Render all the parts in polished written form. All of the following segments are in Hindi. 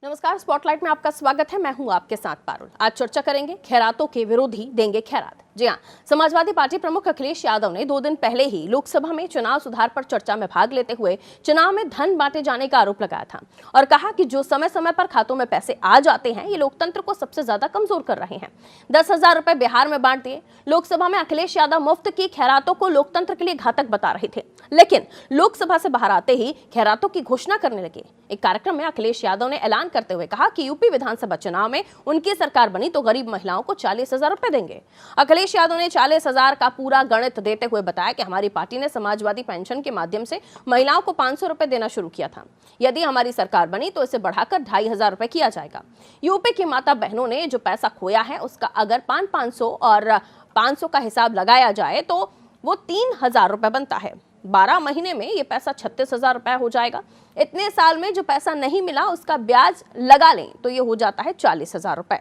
नमस्कार, स्पॉटलाइट में आपका स्वागत है। मैं हूं आपके साथ पारुल। आज चर्चा करेंगे खैरातों के विरोधी देंगे खैरात। जी हां, समाजवादी पार्टी प्रमुख अखिलेश यादव ने 2 दिन पहले ही लोकसभा में चुनाव सुधार पर चर्चा में भाग लेते हुए चुनाव में धन बांटे जाने का आरोप लगाया था और कहा कि जो समय समय पर खातों में पैसे आ जाते हैं ये लोकतंत्र को सबसे ज्यादा कमजोर कर रहे हैं। 10,000 रुपए बिहार में बांट दिए। लोकसभा में अखिलेश यादव मुफ्त की खैरातों को लोकतंत्र के लिए घातक बता रहे थे, लेकिन लोकसभा से बाहर आते ही खैरातों की घोषणा करने लगे। एक कार्यक्रम में अखिलेश यादव ने ऐलान करते हुए कहा कि यूपी विधानसभा चुनाव में उनकी सरकार बनी तो गरीब महिलाओं को 40,000 रुपए देंगे। अखिलेश यादव ने 40,000 का पूरा गणित देते हुए बताया कि हमारी पार्टी ने समाजवादी पेंशन के माध्यम से महिलाओं को 500 रुपए देना शुरू किया था। यदि हमारी सरकार बनी तो इसे बढ़ाकर 2,500 रुपए किया जाएगा। यूपी की माता बहनों ने जो पैसा खोया है उसका अगर 500 और 500 का हिसाब लगाया जाए तो वो 3,000 रुपए बनता है। 12 महीने में ये पैसा 36,000 रुपए हो जाएगा। इतने साल में जो पैसा नहीं मिला उसका ब्याज लगा लें तो ये हो जाता है 40,000 रुपए।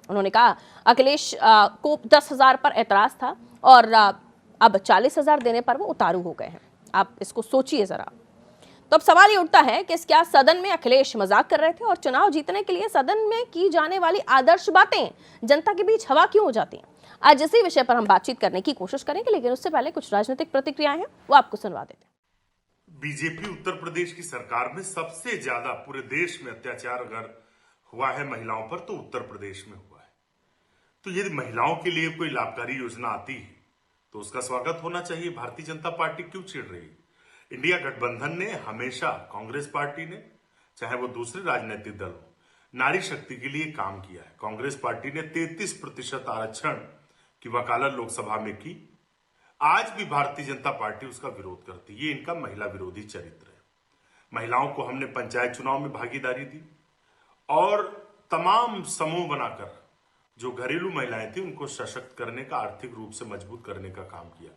उन्होंने कहा अखिलेश को 10,000 पर एतराज था और अब 40,000 देने पर वो उतारू हो गए हैं। आप इसको सोचिए जरा। तो अब सवाल ये उठता है कि क्या सदन में अखिलेश मजाक कर रहे थे और चुनाव जीतने के लिए सदन में की जाने वाली आदर्श बातें जनता के बीच हवा क्यों हो जाती हैं? आज इसी विषय पर हम बातचीत करने की कोशिश करेंगे, लेकिन उससे पहले कुछ राजनीतिक प्रतिक्रियाएं हैं, वो आपको सुनवा देते हैं। बीजेपी उत्तर प्रदेश की सरकार में सबसे ज्यादा पूरे देश में अत्याचार अगर हुआ है महिलाओं पर तो उत्तर प्रदेश में हुआ है। तो यदि महिलाओं के लिए कोई लाभकारी योजना आती है तो उसका स्वागत होना चाहिए। भारतीय जनता पार्टी क्यों चिढ़ रही है? इंडिया गठबंधन ने हमेशा, कांग्रेस पार्टी ने चाहे वो दूसरे राजनीतिक दल हो, नारी शक्ति के लिए काम किया है। कांग्रेस पार्टी ने 33% आरक्षण की वकालत लोकसभा में की। आज भी भारतीय जनता पार्टी उसका विरोध करती है। ये इनका महिला विरोधी चरित्र है। महिलाओं को हमने पंचायत चुनाव में भागीदारी दी और तमाम समूह बनाकर जो घरेलू महिलाएं थी उनको सशक्त करने का, आर्थिक रूप से मजबूत करने का काम किया।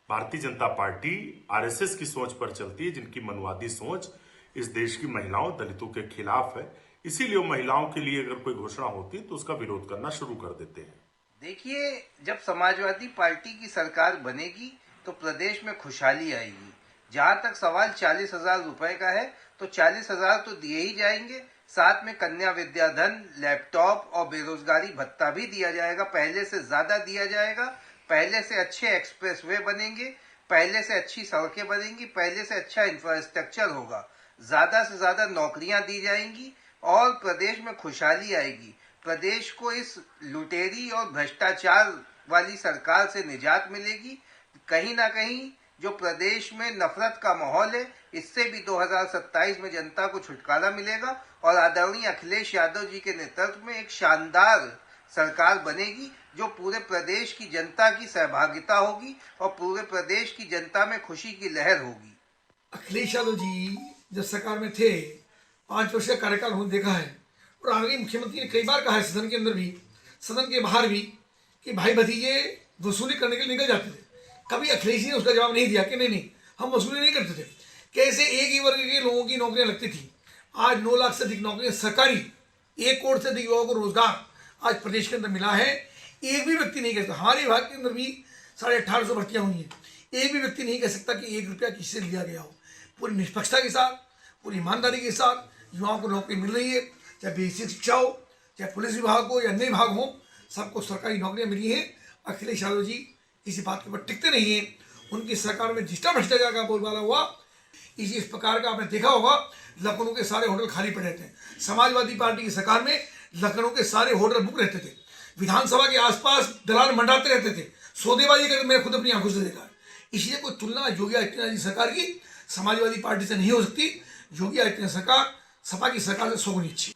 भारतीय जनता पार्टी आरएसएस की सोच पर चलती है, जिनकी मनवादी सोच इस देश की महिलाओं, दलितों के खिलाफ है। इसीलिए महिलाओं के लिए अगर कोई घोषणा होती है तो उसका विरोध करना शुरू कर देते हैं। देखिए, जब समाजवादी पार्टी की सरकार बनेगी तो प्रदेश में खुशहाली आएगी। जहां तक सवाल 40,000 रुपए का है तो 40,000 तो दिए ही जाएंगे, साथ में कन्या विद्याधन, लैपटॉप और बेरोजगारी भत्ता भी दिया जाएगा। पहले से ज्यादा दिया जाएगा। पहले से अच्छे एक्सप्रेसवे बनेंगे, पहले से अच्छी सड़कें बनेंगी, पहले से अच्छा इंफ्रास्ट्रक्चर होगा, ज्यादा से ज्यादा नौकरियां दी जाएंगी और प्रदेश में खुशहाली आएगी। प्रदेश को इस लुटेरी और भ्रष्टाचार वाली सरकार से निजात मिलेगी। कहीं ना कहीं जो प्रदेश में नफरत का माहौल है, इससे भी 2027 में जनता को छुटकारा मिलेगा और आदरणीय अखिलेश यादव जी के नेतृत्व में एक शानदार सरकार बनेगी जो पूरे प्रदेश की जनता की सहभागिता होगी और पूरे प्रदेश की जनता में खुशी की लहर होगी। अखिलेश यादव जी जब सरकार में थे, 5 वर्ष का कार्यकाल उन्होंने देखा है और आदरणीय मुख्यमंत्री ने कई बार कहा है, सदन के अंदर भी, सदन के बाहर भी, कि भाई भतीजे वसूली करने के लिए निकल जाते थे। कभी अखिलेश जी ने उसका जवाब नहीं दिया कि नहीं हम वसूली नहीं करते थे। कैसे एक ही वर्ग के लोगों की नौकरियां लगती थी। आज 9 लाख से अधिक नौकरियां सरकारी, 1 करोड़ से अधिक युवाओं को रोजगार आज प्रदेश के अंदर मिला है। एक भी व्यक्ति नहीं कह सकता, हमारे विभाग के अंदर भी 1850 भर्तियां हुई हैं, एक भी व्यक्ति नहीं कह सकता कि 1 रुपया किसी से लिया गया हो। पूरी निष्पक्षता के साथ, पूरी ईमानदारी के साथ युवाओं को नौकरी मिल रही है। चाहे बेसिक शिक्षा हो, चाहे पुलिस विभाग हो या अन्य विभाग हो, सबको सरकारी नौकरियां मिली हैं। अखिलेश यादव जी किसी बात के ऊपर टिकते नहीं है। उनकी सरकार में जितना भ्रष्टाचार का बोलबाला हुआ, इस प्रकार का आपने देखा होगा, लखनऊ के सारे होटल खाली पड़े थे। समाजवादी पार्टी की सरकार में लखनऊ के सारे होटल बुक रहते थे। विधानसभा के आसपास दलाल मंडराते रहते थे। सौदेबाजी करके मैं खुद अपनी आंखों से देखा है। इसलिए कोई तुलना योगी आदित्यनाथ जी सरकार की समाजवादी पार्टी से नहीं हो सकती। योगी आदित्यनाथ सरकार सपा की सरकार से 100 गुनी अच्छी।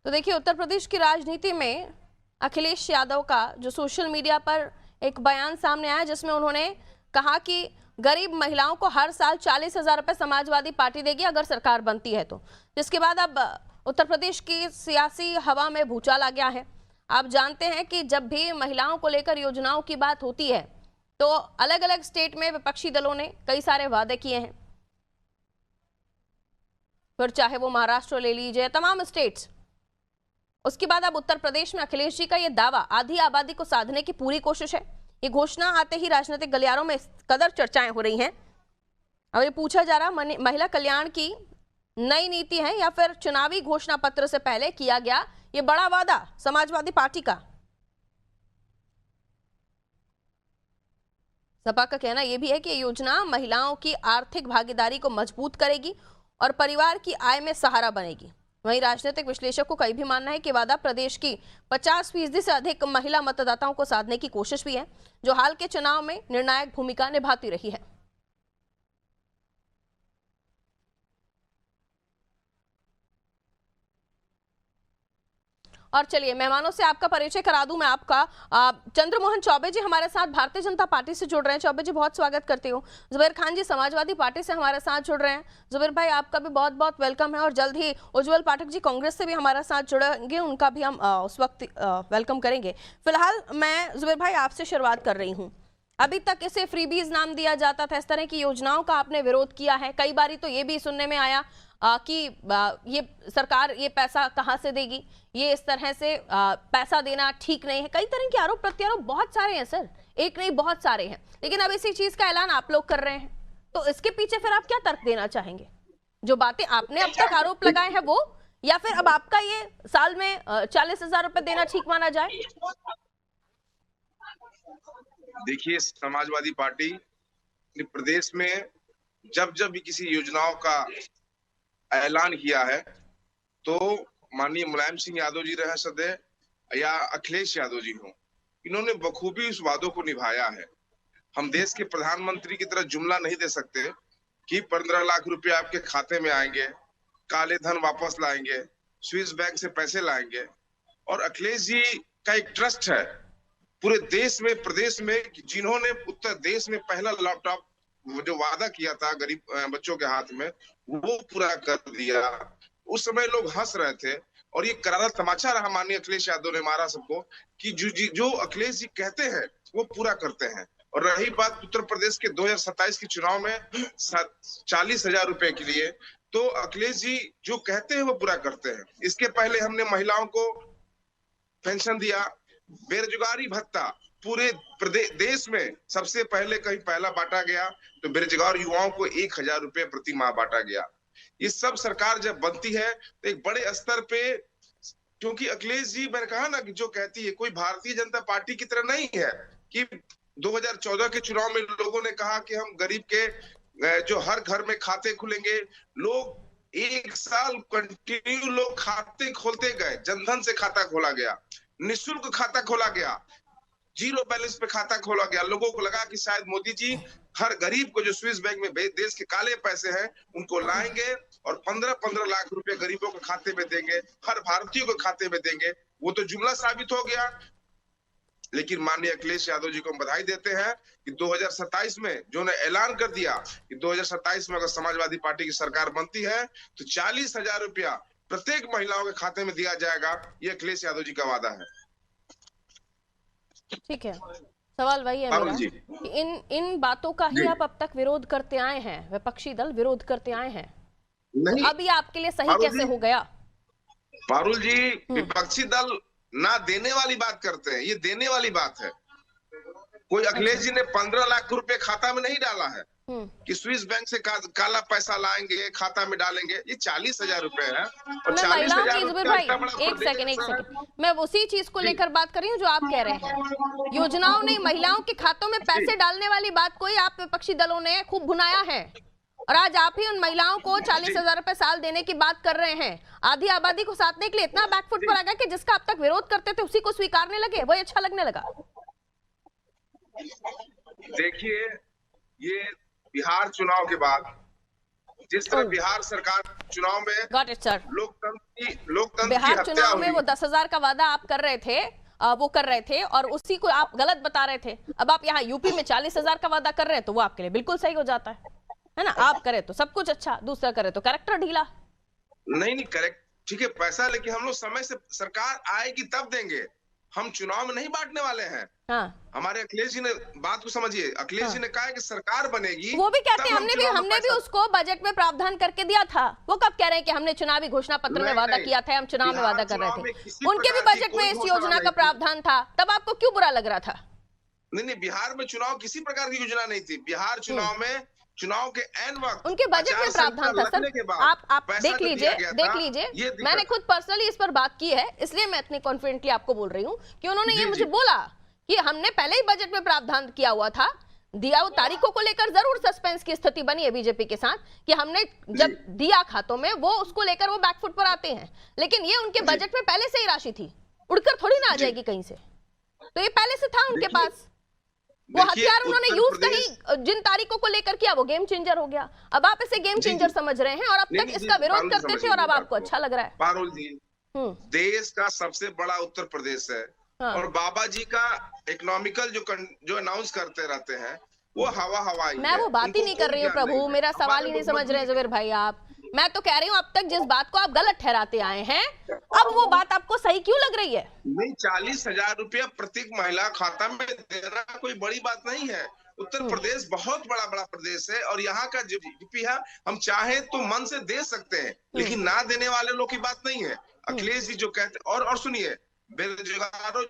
तो देखिए, उत्तर प्रदेश की राजनीति में अखिलेश यादव का जो सोशल मीडिया पर एक बयान सामने आया जिसमें उन्होंने कहा कि गरीब महिलाओं को हर साल 40,000 रुपए समाजवादी पार्टी देगी अगर सरकार बनती है तो, जिसके बाद अब उत्तर प्रदेश की सियासी हवा में भूचाल आ गया है। आप जानते हैं कि जब भी महिलाओं को लेकर योजनाओं की बात होती है तो अलग अलग स्टेट में विपक्षी दलों ने कई सारे वादे किए हैं। फिर चाहे वो महाराष्ट्र ले लीजिए, तमाम स्टेट्स। उसके बाद अब उत्तर प्रदेश में अखिलेश जी का ये दावा आधी आबादी को साधने की पूरी कोशिश है। ये घोषणा आते ही राजनीतिक गलियारों में कदर चर्चाएं हो रही हैं। अब ये पूछा जा रहा महिला कल्याण की नई नीति है या फिर चुनावी घोषणा पत्र से पहले किया गया ये बड़ा वादा समाजवादी पार्टी का। सपा का कहना यह भी है कि ये योजना महिलाओं की आर्थिक भागीदारी को मजबूत करेगी और परिवार की आय में सहारा बनेगी। वहीं राजनीतिक विश्लेषक का यह भी मानना है कि वादा प्रदेश की 50% से अधिक महिला मतदाताओं को साधने की कोशिश भी है, जो हाल के चुनाव में निर्णायक भूमिका निभाती रही है। और चलिए मेहमानों से आपका परिचय करा दूं मैं आपका। चंद्रमोहन चौबे जी हमारे साथ भारतीय जनता पार्टी से जुड़ रहे हैं। चौबे जी बहुत स्वागत करती हूँ। जुबैर खान जी समाजवादी पार्टी से हमारे साथ जुड़ रहे हैं। जुबैर भाई आपका भी बहुत बहुत वेलकम है। और जल्द ही उज्जवल पाठक जी कांग्रेस से भी हमारे साथ जुड़ेंगे, उनका भी हम उस वक्त वेलकम करेंगे। फिलहाल मैं जुबैर भाई आपसे शुरुआत कर रही हूँ। अभी तक इसे फ्रीबीज नाम दिया जाता था, इस तरह की योजनाओं का आपने विरोध किया है। कई बारी तो ये भी सुनने में आया कि ये सरकार ये पैसा कहां से देगी, ये इस तरह से पैसा देना ठीक नहीं है। कई तरह के आरोप प्रत्यारोप बहुत सारे हैं सर, एक नहीं बहुत सारे हैं। लेकिन अब इसी चीज का ऐलान आप लोग कर रहे हैं, तो इसके पीछे फिर आप क्या तर्क देना चाहेंगे? जो बातें आपने अब तक आरोप लगाए हैं वो, या फिर अब आपका ये साल में 40,000 रुपए देना ठीक माना जाए? देखिए, समाजवादी पार्टी प्रदेश में जब जब भी किसी योजनाओं का ऐलान किया है तो माननीय मुलायम सिंह यादव जी रहे सदैव या अखिलेश यादव जी हो, इन्होंने बखूबी उस वादों को निभाया है। हम देश के प्रधानमंत्री की तरह जुमला नहीं दे सकते कि 15 लाख रुपए आपके खाते में आएंगे, काले धन वापस लाएंगे, स्विस बैंक से पैसे लाएंगे। और अखिलेश जी का एक ट्रस्ट है पूरे देश में, प्रदेश में, जिन्होंने उत्तर देश में पहला लैपटॉप जो वादा किया था गरीब बच्चों के हाथ में, वो पूरा कर दिया। उस समय लोग हंस रहे थे और ये करारा तमाचा रहा माननीय अखिलेश यादव ने मारा सबको कि जो अखिलेश जी कहते हैं वो पूरा करते हैं। और रही बात उत्तर प्रदेश के 2027 के चुनाव में 40,000 रुपए के लिए, तो अखिलेश जी जो कहते हैं वो पूरा करते हैं। इसके पहले हमने महिलाओं को पेंशन दिया, बेरोजगारी भत्ता पूरे देश में सबसे पहले कहीं पहला बांटा गया, तो बेरोजगार युवाओं को 1,000 रुपए प्रति माह बांटा गया। ये सब सरकार जब बनती है तो एक बड़े स्तर पे, क्योंकि अखिलेश जी मैंने कहा ना कि जो कहती है कोई भारतीय जनता पार्टी की तरह नहीं है कि 2014 के चुनाव में लोगों ने कहा कि हम गरीब के जो हर घर में खाते खुलेंगे, लोग 1 साल कंटिन्यू लोग खाते खोलते गए, जनधन से खाता खोला गया, निःशुल्क खाता खोला गया, जीरो बैलेंस पे खाता खोला गया। लोगों को लगा कि शायद मोदी जी हर गरीब को जो स्विस बैंक में देश के काले पैसे हैं उनको लाएंगे और 15-15 लाख रुपए गरीबों के खाते में देंगे, हर भारतीय को खाते में देंगे। वो तो जुमला साबित हो गया। लेकिन माननीय अखिलेश यादव जी को हम बधाई देते हैं कि 2027 में जो ने ऐलान कर दिया कि 2027 में अगर समाजवादी पार्टी की सरकार बनती है तो 40,000 रुपया प्रत्येक महिलाओं के खाते में दिया जाएगा। ये अखिलेश यादव जी का वादा है। ठीक है, सवाल वही है मेरा कि इन बातों का ही आप अब तक विरोध करते आए हैं, विपक्षी दल विरोध करते आए हैं, नहीं, अब ये आपके लिए सही कैसे हो गया? पारुल जी, विपक्षी दल ना देने वाली बात करते हैं, ये देने वाली बात है। कोई अखिलेश जी ने 15 लाख रुपए खाता में नहीं डाला है कि स्विस बैंक से काला पैसा लाएंगे खाता में डालेंगे। ये 40,000 रुपए है। और 40,000 जुबैर भाई एक सेकंड, मैं उसी चीज को लेकर बात कर रही हूँ जो आप कह रहे हैं। योजनाओं ने महिलाओं के खातों में पैसे डालने वाली बात को ही आप विपक्षी दलों ने खूब भुनाया है, और आज आप ही उन महिलाओं को 40,000 रुपए साल देने की बात कर रहे हैं। आधी आबादी को साधने के लिए इतना बैकफुट पर आ गया कि जिसका अब तक विरोध करते थे उसी को स्वीकारने लगे, वही अच्छा लगने लगा। देखिए, ये बिहार चुनाव के बाद जिस तरह बिहार सरकार चुनाव में लोकतंत्र बिहार चुनाव में वो 10,000 का वादा आप कर रहे थे, वो कर रहे थे और उसी को आप गलत बता रहे थे। अब आप यहाँ यूपी में 40,000 का वादा कर रहे हैं तो वो आपके लिए बिल्कुल सही हो जाता है ना? आप करे तो सब कुछ अच्छा, दूसरा करे तो कैरेक्टर ढीला। नहीं, ठीक है पैसा, लेकिन हम लोग समय से, सरकार आएगी तब देंगे, हम चुनाव में नहीं बांटने वाले हैं। हाँ। हमारे अखिलेश जी ने बात को समझिए, अखिलेश जी ने कहा है कि सरकार बनेगी, वो भी कहते तब हैं हम हमने चुनाव में भी पैसा- उसको बजट में प्रावधान करके दिया था। वो कब कह रहे हैं कि हमने चुनावी घोषणा पत्र में नहीं, वादा नहीं। किया था, हम चुनाव में बिहार वादा कर चुनाव रहे में थे, किसी उनके भी प्रकार की बजट में कोई इस घोषणा योजना नहीं का थी। प्रावधान था, तब आपको क्यों बुरा लग रहा था? नहीं, बिहार में चुनाव किसी प्रकार की योजना नहीं थी। बिहार चुनाव में, चुनाव के ऐन वक्त उनके बजट में आचार प्रावधान संहिता था सर। लगने के बाद आप पैसा देख जो लीजिए, दिया गया था, ये दिक्कत मैंने खुद पर्सनली इस पर बात की है, इसलिए मैं इतनी कॉन्फिडेंटली आपको बोल रही हूँ कि उन्होंने ये जी, मुझे जी। बोला कि हमने पहले ही बजट में प्रावधान किया हुआ था। दिया हुआ तारीखों को लेकर जरूर सस्पेंस की स्थिति बनी है बीजेपी के साथ कि हमने जब दिया खातों में, वो उसको लेकर वो बैकफुट पर आते हैं, लेकिन ये उनके बजट में पहले से ही राशि थी, उड़कर थोड़ी ना आ जाएगी कहीं से। तो ये पहले से था उनके पास। वो हथियार उन्होंने यूज कहीं जिन तारीखों को लेकर किया, वो गेम चेंजर हो गया। अब आप इसे गेम चेंजर समझ रहे हैं और अब तक इसका विरोध करते थे और अब आपको अच्छा लग रहा है। पारुल जी, देश का सबसे बड़ा उत्तर प्रदेश है, और बाबा जी का इकोनॉमिकल जो अनाउंस करते रहते हैं, वो हवाई मैं वो बात ही नहीं कर रही हूँ प्रभु, मेरा सवाल ही नहीं समझ रहे जुबेर भाई आप। मैं तो कह रही हूँ अब तक जिस बात को आप गलत ठहराते आए हैं, अब वो बात आपको सही क्यों लग रही है? नहीं, 40,000 रुपया प्रत्येक महिला खाता में देना कोई बड़ी बात नहीं है। उत्तर प्रदेश बहुत बड़ा प्रदेश है, और यहाँ का जो जीडीपी है, हम चाहे तो मन से दे सकते हैं, लेकिन ना देने वाले लोग की बात नहीं है। अखिलेश जी जो कहते, और सुनिए, बेरोजगारों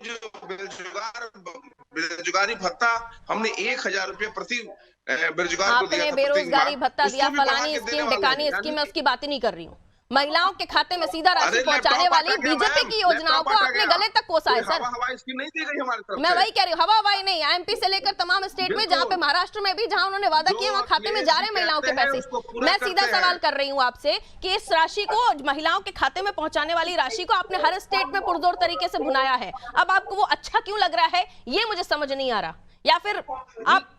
बेरोजगारी भत्ता हमने 1,000 रुपये प्रति बेरोजगार को दिया आपने था। बेरोजगारी भत्ता दिया, फलानी स्कीम ढिकानी स्कीम, मैं उसकी बात ही नहीं कर रही हूँ। महिलाओं के खाते में सीधा राशि पहुंचाने वाली बीजेपी की योजनाओं को आपने गले तक कोसा है सर। हवाई स्कीम नहीं दी गई हमारी तरफ मैं से। वही कह रही हूँ, हवा हवाई नहीं, एमपी से लेकर तमाम स्टेट में, जहाँ पे महाराष्ट्र में भी जहाँ उन्होंने वादा किया, वहाँ खाते में जा रहे हैं महिलाओं के पैसे। मैं सीधा सवाल कर रही हूँ आपसे कि इस राशि को, महिलाओं के खाते में पहुंचाने वाली राशि को आपने हर स्टेट में पुरजोर तरीके से भुनाया है। अब आपको वो अच्छा क्यों लग रहा है, ये मुझे समझ नहीं आ रहा। या फिर आप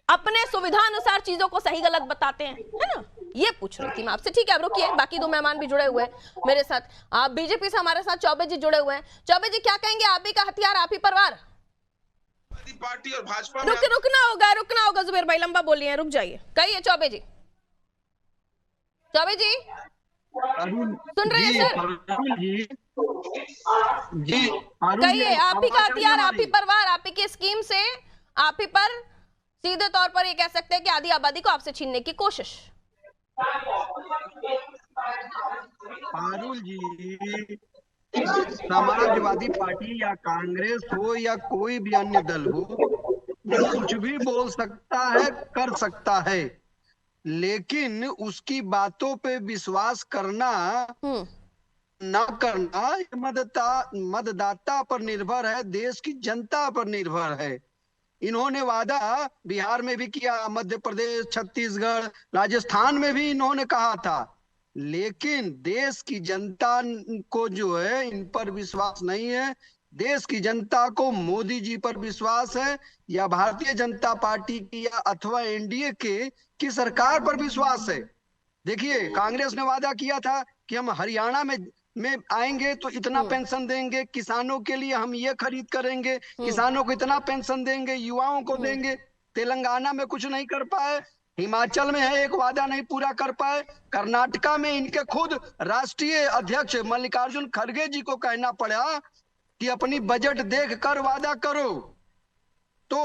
अपने सुविधा अनुसार चीजों को सही गलत बताते हैं, है ना? ये पूछ रही थी मैं आपसे। ठीक है, अब रुकिए, बाकी 2 मेहमान भी जुड़े हुए हैं मेरे साथ। आप बीजेपी से हमारे साथ चौबे जी जुड़े हुए हैं। चौबे जी, क्या कहेंगे? आप ही का हथियार, आप ही परिवार। पार्टी और भाजपा रुकना होगा जुबेर भाई, लंबा बोलिए, रुक जाइए। कहिए चौबे जी। चौबे जी सुन रहे हैं सर? जी कहिए, आप ही का हथियार, आप ही परिवार, आप ही की स्कीम से आप ही पर सीधे तौर पर ये कह सकते हैं कि आधी आबादी को आपसे छीनने की कोशिश। पारुल जी, समाजवादी पार्टी या कांग्रेस हो या कोई भी अन्य दल हो, कुछ भी बोल सकता है, कर सकता है, लेकिन उसकी बातों पे विश्वास करना ना करना मतदाता पर निर्भर है, देश की जनता पर निर्भर है। इन्होंने वादा बिहार में भी किया, मध्य प्रदेश, छत्तीसगढ़, राजस्थान में भी इन्होंने कहा था, लेकिन देश की जनता को जो है इन पर विश्वास नहीं है। देश की जनता को मोदी जी पर विश्वास है, या भारतीय जनता पार्टी की या अथवा एनडीए की सरकार पर विश्वास है। देखिए, कांग्रेस ने वादा किया था कि हम हरियाणा में आएंगे तो इतना पेंशन देंगे, किसानों के लिए हम ये खरीद करेंगे, किसानों को इतना पेंशन देंगे, युवाओं को देंगे। तेलंगाना में कुछ नहीं कर पाए, हिमाचल में है एक वादा नहीं पूरा कर पाए, कर्नाटका में इनके खुद राष्ट्रीय अध्यक्ष मल्लिकार्जुन खड़गे जी को कहना पड़ा कि अपनी बजट देख कर वादा करो। तो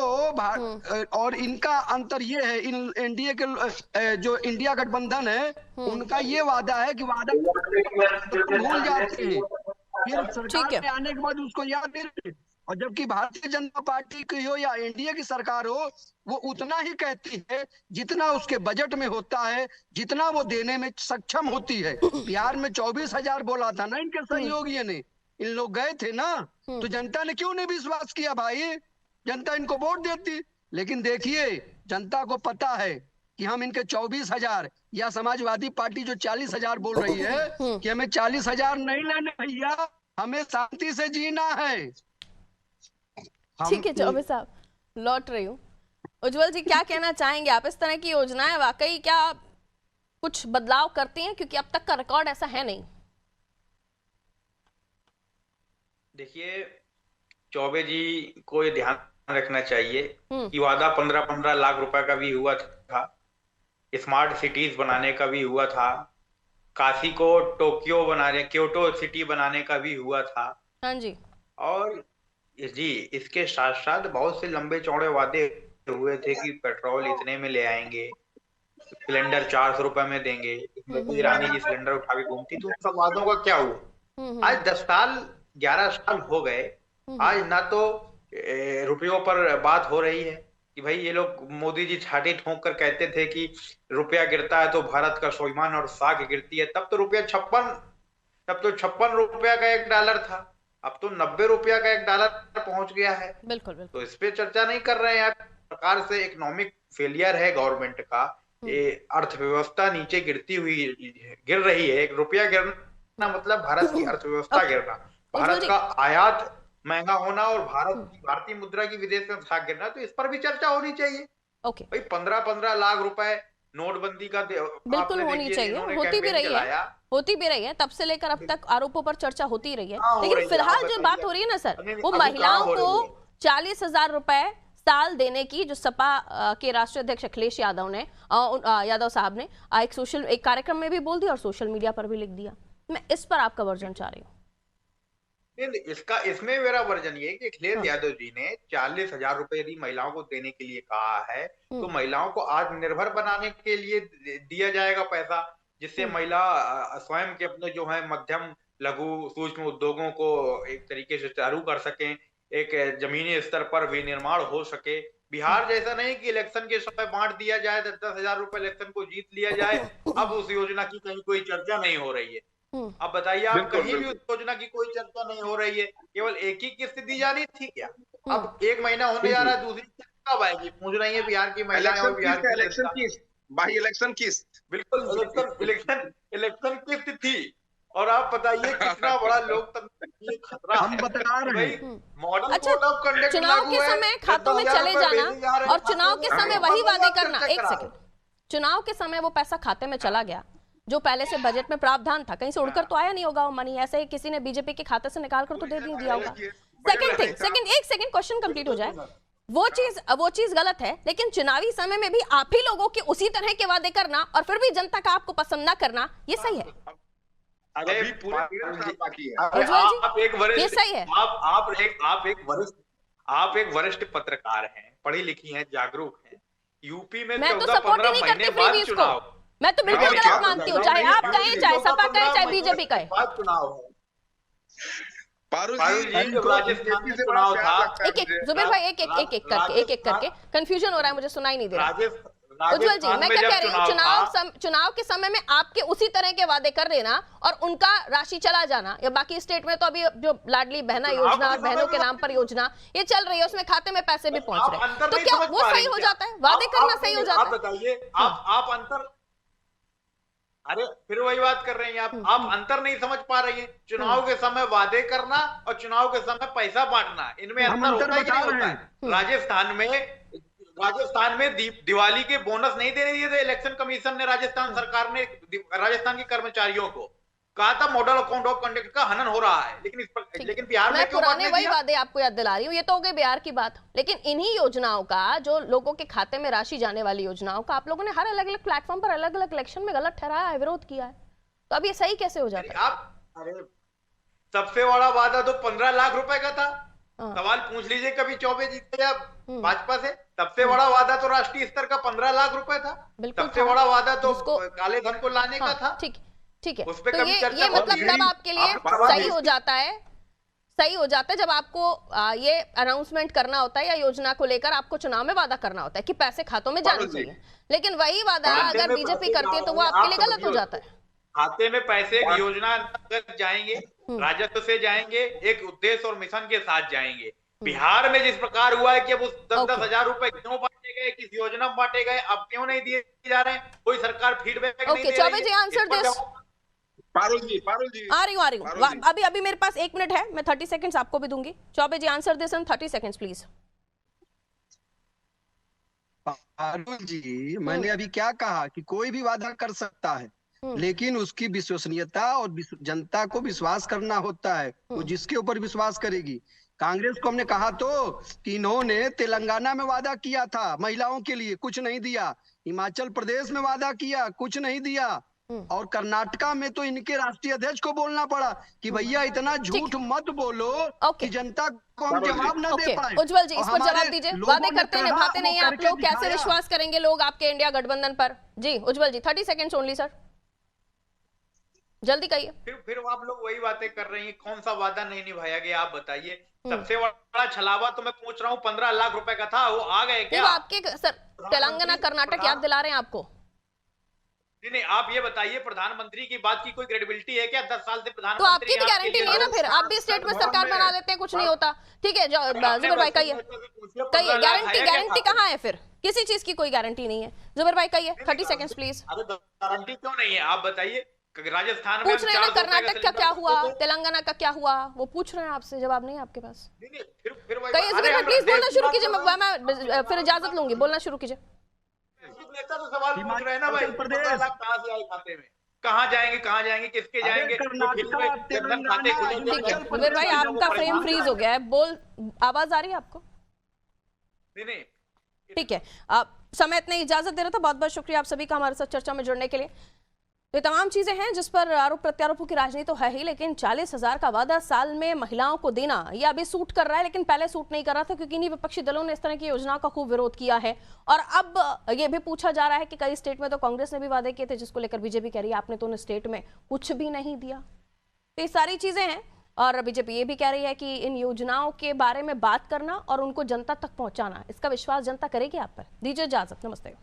और इनका अंतर ये है, इन एनडीए के जो इंडिया गठबंधन है, उनका ये वादा है कि वादा भूल जाते हैं, फिर सरकार में आने के बाद उसको याद नहीं रखते। और जबकि भारतीय जनता पार्टी की हो या एनडीए की सरकार हो, वो उतना ही कहती है जितना उसके बजट में होता है, जितना वो देने में सक्षम होती है। बिहार में 24,000 बोला था ना इनके सहयोगियों ने, इन लोग गए थे ना, तो जनता ने क्यों नहीं विश्वास किया भाई? जनता इनको वोट देती। लेकिन देखिए, जनता को पता है कि हम इनके 24,000 या समाजवादी पार्टी जो 40,000 बोल रही है कि हमें 40,000 नहीं लेने भैया, हमें शांति से जीना है। ठीक है चौबे साहब, लौट रही हूँ। उज्जवल जी, क्या कहना चाहेंगे आप? इस तरह की योजनाएं वाकई क्या कुछ बदलाव करती हैं, क्योंकि अब तक का रिकॉर्ड ऐसा है नहीं? देखिए, चौबे जी को ये ध्यान रखना चाहिए कि वादा 15-15 लाख रुपए का भी हुआ था, स्मार्ट सिटीज बनाने का भी हुआ था, काशी को टोक्यो बनाने, क्योटो सिटी बनाने का भी हुआ था। हाँ जी। और जी इसके साथ साथ बहुत से लंबे चौड़े वादे हुए थे कि पेट्रोल इतने में ले आएंगे, सिलेंडर 400 रुपए में देंगे। स्मृति ईरानी जी सिलेंडर उठा के घूमती, तो उन सब वादों का क्या हुआ? आज 10 साल 11 साल हो गए, आज ना तो रुपयों पर बात हो रही है कि भाई ये लोग, मोदी जी छाती ठोंक कर कहते थे कि रुपया गिरता है तो भारत का स्वाभिमान और साख गिरती है। तब तो रुपया 56 रुपया का $1 था, अब तो 90 रुपया का $1 पहुंच गया है। बिल्कुल बिल्कुल। तो इस पे चर्चा नहीं कर रहे हैं। सरकार से इकोनॉमिक फेलियर है गवर्नमेंट का, ये अर्थव्यवस्था नीचे गिर रही है। एक रुपया गिरना मतलब भारत की अर्थव्यवस्था गिरना, भारत का आयात महंगा होना और भारतीय मुद्रा की विदेश में साख गिरना। तो इस पर भी चर्चा होनी चाहिए। ओके, भाई 15-15 लाख रुपए नोटबंदी का बिल्कुल होनी चाहिए, होती भी रही है तब से लेकर अब तक आरोपों पर चर्चा होती ही रही है। लेकिन फिलहाल जो बात हो रही है ना सर, वो महिलाओं को 40,000 रुपए साल देने की, जो सपा के राष्ट्रीय अध्यक्ष अखिलेश यादव ने, यादव साहब ने एक कार्यक्रम में भी बोल दिया और सोशल मीडिया पर भी लिख दिया। मैं इस पर आपका वर्जन चाह रही हूँ। इसमें मेरा वर्जन ये है कि अखिलेश यादव जी ने 40,000 रुपए यदि महिलाओं को देने के लिए कहा है, तो महिलाओं को आत्मनिर्भर बनाने के लिए दिया जाएगा पैसा, जिससे महिला स्वयं के अपने जो है मध्यम लघु सूक्ष्म उद्योगों को एक तरीके से चालू कर सकें, एक जमीनी स्तर पर विनिर्माण हो सके। बिहार जैसा नहीं कि इलेक्शन के समय बांट दिया जाए, 10,000 रुपए इलेक्शन को जीत लिया जाए, अब उस योजना की कहीं कोई चर्चा नहीं हो रही है। अब बताइए, आप कहीं भी उस योजना की कोई चर्चा नहीं हो रही है, केवल एक ही किस्त दी जानी थी क्या? अब 1 महीना होने जा रहा है, दूसरी किस्त कब आएगी? पूछ रही है बिहार की महिलाएं और बिहार की इलेक्शन किस्त, बिल्कुल इलेक्शन किस्त थी। और आप बताइए कितना बड़ा लोकतंत्र खतरा हम बता रहे हैं। मॉडल अच्छा, चुनाव के समय खातों में चले जाना और चुनाव के समय वही वादे करना। एक सेकंड, चुनाव के समय वो पैसा खाते में चला गया जो पहले से बजट में प्रावधान था, कहीं से उड़कर तो आया नहीं होगा वो मनी, ऐसे ही किसी ने बीजेपी के खाते से निकाल कर तो दे दिया होगा। एक सेकंड क्वेश्चन कंप्लीट हो जाए। वो चीज गलत है, लेकिन चुनावी समय में भी आप ही लोगों के उसी तरह के वादे करना और फिर भी जनता का आपको पसंद ना करना, ये सही है? अभी पूरे ये सही है। आप एक वरिष्ठ पत्रकार हैं, पढ़ी लिखी हैं, जागरूक हैं। यूपी में मैं तो सपोर्ट ही नहीं करती फ्रीबीज को, मैं तो बिल्कुल गलत मानती हूँ, चाहे आप कहें, चाहे सपा कहे, चाहे बीजेपी कहे। चुनाव है जुबेर भाई, एक एक करके कंफ्यूजन हो रहा है, मुझे सुनाई नहीं दे रहा। उज्जवल जी, मैं क्या कह रही हूँ, चुनाव के समय में आपके उसी तरह के वादे कर देना और उनका राशि चला जाना, या बाकी स्टेट में तो अभी जो लाडली बहना योजना और बहनों के नाम पर योजना ये चल रही है, उसमें खाते में पैसे भी पहुंच रहे हैं, तो क्या वो सही हो जाता है? वादे करना सही हो जाता है? बताइए, आप अंतर, अरे फिर वही बात कर रही हैं आप अंतर नहीं समझ पा रही हैं। चुनाव के समय वादे करना और चुनाव के समय पैसा बांटना, इनमें अंतर होता है कि नहीं होता है? राजस्थान में दिवाली के बोनस नहीं देने दिए थे इलेक्शन कमीशन ने, राजस्थान सरकार ने राजस्थान के कर्मचारियों को कहा था मॉडल अकाउंट ऑफ कंडक्ट का हनन हो रहा है, लेकिन बिहार में क्यों पुराने वही वादे आपको याद दिला रही हूँ। ये तो हो गई बिहार की बात, लेकिन इन्हीं योजनाओं का, जो लोगों के खाते में राशि जाने वाली योजनाओं का, आप लोगों ने हर अलग अलग प्लेटफॉर्म पर अलग अलग इलेक्शन में गलत ठहराया है, विरोध किया है, तो अब ये सही कैसे हो जाता है? अरे सबसे बड़ा वादा तो 15 लाख रुपए का था। सवाल पूछ लीजिए कभी चौबे जीते या भाजपा से, सबसे बड़ा वादा तो राष्ट्रीय स्तर का 15 लाख रुपए था। सबसे बड़ा वादा तो काले धन को लाने का था। ठीक है, तो ये मतलब तब आपके लिए सही हो जाता है जब आपको ये अनाउंसमेंट करना होता है या योजना को लेकर आपको चुनाव में वादा करना होता है कि पैसे खातों में जाने चाहिए, लेकिन वही वादा अगर बीजेपी करती है तो वो आपके लिए गलत हो जाता है। खाते में पैसे योजना जाएंगे, राजस्व से जाएंगे, एक उद्देश्य और मिशन के साथ जाएंगे। बिहार में जिस प्रकार हुआ है कि अब उस 10,000 रुपए क्यों बांटे गए, किस योजना में बांटे गए, अब क्यों नहीं दिए जा रहे हैं, कोई सरकार फीडबैक नहीं दे रही है। Choubey ji answer this. पारुल जी आ रही हूँ। अभी मेरे पास 1 मिनट है, मैं 30 सेकंड्स आपको भी दूंगी। Chaubey ji answer this in 30 seconds please. Parul ji, मैंने अभी क्या कहा कि कोई भी वादा कर सकता है, लेकिन उसकी विश्वसनीयता और जनता को विश्वास करना होता है, वो जिसके ऊपर विश्वास करेगी। कांग्रेस को हमने कहा तो कि इन्होंने तेलंगाना में वादा किया था महिलाओं के लिए, कुछ नहीं दिया। हिमाचल प्रदेश में वादा किया, कुछ नहीं दिया। और कर्नाटका में तो इनके राष्ट्रीय अध्यक्ष को बोलना पड़ा कि भैया इतना झूठ मत बोलो कि जनता को हम जवाब न दे पाए। उज्जवल जी, इस पर जवाब दीजिए। वादे करते हैं, निभाते नहीं है आप लोग, कैसे विश्वास करेंगे लोग आपके इंडिया गठबंधन पर? जी उज्जवल जी, 30 सेकेंड्स ओनली सर, जल्दी कहिए। फिर आप लोग वही बातें कर रही हैं। कौन सा वादा नहीं निभाया गया, आप बताइए। सबसे बड़ा छलावा तो मैं पूछ रहा हूँ 15 लाख रुपए का था, वो आ गए क्या? वो आपके सर तेलंगाना कर्नाटक याद दिला रहे हैं आपको? नहीं, आप ये बताइए, प्रधानमंत्री की बात की कोई क्रेडिबिलिटी है क्या? 10 साल से प्रधानमंत्री। तो आपकी भी गारंटी नहीं है ना, फिर आप भी स्टेट में सरकार बना लेते हैं, कुछ नहीं होता। ठीक है जुबेर भाई कहिए, गारंटी कहाँ है फिर? किसी चीज की कोई गारंटी नहीं है। जुबेर भाई कहिए, 30 सेकंड्स प्लीज। गारंटी क्यों नहीं है, आप बताइए। राजस्थान में पूछ रहे हैं ना, कर्नाटक का क्या हुआ, तेलंगाना का क्या हुआ, वो पूछ रहे हैं आपसे, जवाब नहीं है आपके पास। कहिए प्लीज, बोलना शुरू कीजिए, मैं फिर इजाजत लूंगी, बोलना शुरू कीजिए। नेता तो सवाल पूछ रहे हैं ना भाई, 15 लाख कहाँ से आए खाते में? कहाँ जाएंगे, किसके जाएंगे? ठीक है जुबेर भाई, आपका फ्रेम फ्रीज हो गया है, आवाज आ रही है आपको? नहीं। ठीक है, आप समय इतनी इजाजत दे रहा था, बहुत बहुत शुक्रिया आप सभी का हमारे साथ चर्चा में जुड़ने के लिए। तो ये तमाम चीजें हैं जिस पर आरोप प्रत्यारोपों की राजनीति तो है ही, लेकिन 40,000 का वादा साल में महिलाओं को देना ये अभी सूट कर रहा है, लेकिन पहले सूट नहीं कर रहा था, क्योंकि इन्हीं विपक्षी दलों ने इस तरह की योजनाओं का खूब विरोध किया है। और अब ये भी पूछा जा रहा है कि कई स्टेट में तो कांग्रेस ने भी वादे किए थे, जिसको लेकर बीजेपी कह रही है आपने तो उन स्टेट में कुछ भी नहीं दिया। तो ये सारी चीजें हैं, और बीजेपी ये भी कह रही है कि इन योजनाओं के बारे में बात करना और उनको जनता तक पहुंचाना, इसका विश्वास जनता करेगी आप पर। दीजिए इजाजत, नमस्ते।